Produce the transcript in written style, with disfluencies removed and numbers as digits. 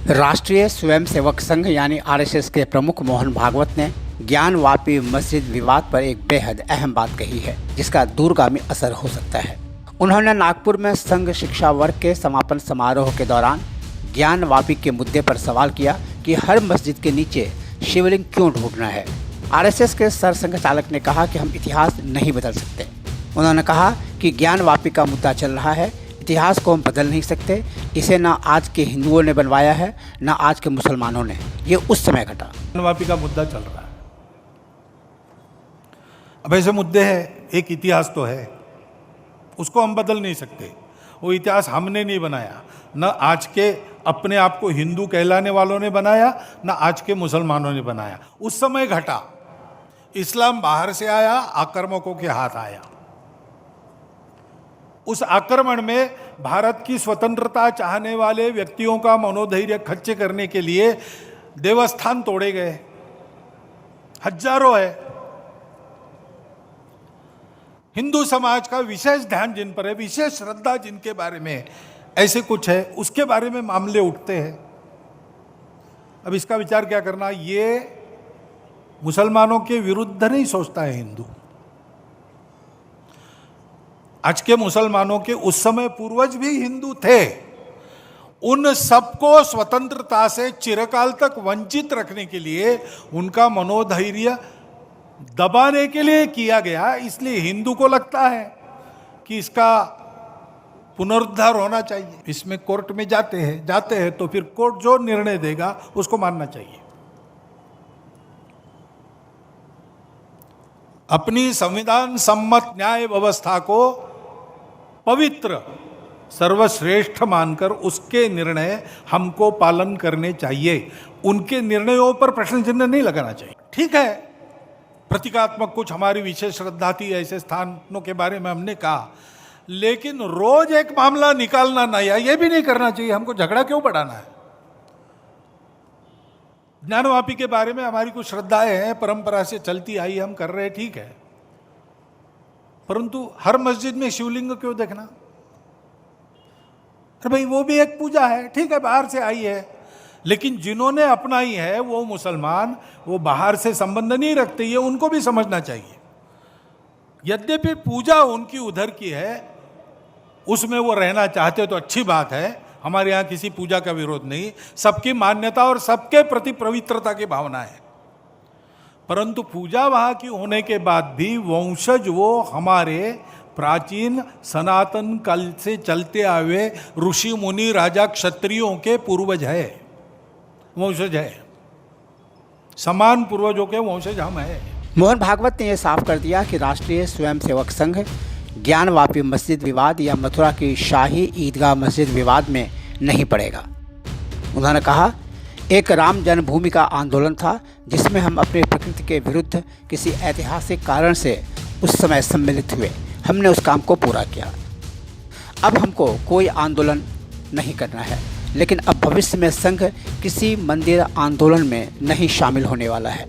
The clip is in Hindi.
राष्ट्रीय स्वयंसेवक संघ यानी आरएसएस के प्रमुख मोहन भागवत ने ज्ञानवापी मस्जिद विवाद पर एक बेहद अहम बात कही है, जिसका दूरगामी असर हो सकता है। उन्होंने नागपुर में संघ शिक्षा वर्ग के समापन समारोह के दौरान ज्ञानवापी के मुद्दे पर सवाल किया कि हर मस्जिद के नीचे शिवलिंग क्यों ढूंढना है। आरएसएस के सरसंघ चालक ने कहा कि हम इतिहास नहीं बदल सकते। उन्होंने कहा कि ज्ञानवापी का मुद्दा चल रहा है, इतिहास को हम बदल नहीं सकते। इसे ना आज के हिंदुओं ने बनवाया है, ना आज के मुसलमानों ने। ये उस समय घटा। ज्ञानवापी का मुद्दा चल रहा है। अब ऐसे मुद्दे हैं, एक इतिहास तो है, उसको हम बदल नहीं सकते। वो इतिहास हमने नहीं बनाया, न आज के अपने आप को हिंदू कहलाने वालों ने बनाया, न आज के मुसलमानों ने बनाया। उस समय घटा, इस्लाम बाहर से आया, आक्रामकों के हाथ आया। उस आक्रमण में भारत की स्वतंत्रता चाहने वाले व्यक्तियों का मनोधैर्य खच्चे करने के लिए देवस्थान तोड़े गए, हजारों है। हिंदू समाज का विशेष ध्यान जिन पर है, विशेष श्रद्धा जिनके बारे में ऐसे कुछ है, उसके बारे में मामले उठते हैं। अब इसका विचार क्या करना, ये मुसलमानों के विरुद्ध नहीं सोचता है हिंदू। आज के मुसलमानों के उस समय पूर्वज भी हिंदू थे। उन सबको स्वतंत्रता से चिरकाल तक वंचित रखने के लिए, उनका मनोधैर्य दबाने के लिए किया गया। इसलिए हिंदू को लगता है कि इसका पुनरुद्धार होना चाहिए। इसमें कोर्ट में जाते हैं तो फिर कोर्ट जो निर्णय देगा उसको मानना चाहिए। अपनी संविधान सम्मत न्याय व्यवस्था को पवित्र सर्वश्रेष्ठ मानकर उसके निर्णय हमको पालन करने चाहिए। उनके निर्णयों पर प्रश्न चिन्ह नहीं लगाना चाहिए। ठीक है, प्रतीकात्मक कुछ हमारी विशेष श्रद्धा थी, ऐसे स्थानों के बारे में हमने कहा, लेकिन रोज एक मामला निकालना नया, यह भी नहीं करना चाहिए। हमको झगड़ा क्यों बढ़ाना है। ज्ञानवापी के बारे में हमारी कुछ श्रद्धाएं हैं, परंपरा से चलती आई, हम कर रहे, ठीक है, परंतु हर मस्जिद में शिवलिंग क्यों देखना। अरे भाई, वो भी एक पूजा है, ठीक है, बाहर से आई है, लेकिन जिन्होंने अपनाई है वो मुसलमान, वो बाहर से संबंध नहीं रखते, ये उनको भी समझना चाहिए। यद्यपि पूजा उनकी उधर की है, उसमें वो रहना चाहते तो अच्छी बात है। हमारे यहाँ किसी पूजा का विरोध नहीं, सबकी मान्यता और सबके प्रति पवित्रता की भावना है। परंतु पूजा वहाँ की होने के बाद भी वंशज वो हमारे प्राचीन सनातन काल से चलते आए ऋषि मुनि राजा क्षत्रियों के पूर्वज है, वंशज है। समान पूर्वजों के वंशज हम है। मोहन भागवत ने यह साफ कर दिया कि राष्ट्रीय स्वयंसेवक संघ ज्ञानवापी मस्जिद विवाद या मथुरा की शाही ईदगाह मस्जिद विवाद में नहीं पड़ेगा। उन्होंने कहा, एक राम जन्मभूमि का आंदोलन था जिसमें हम अपनी प्रकृति के विरुद्ध किसी ऐतिहासिक कारण से उस समय सम्मिलित हुए। हमने उस काम को पूरा किया। अब हमको कोई आंदोलन नहीं करना है, लेकिन अब भविष्य में संघ किसी मंदिर आंदोलन में नहीं शामिल होने वाला है।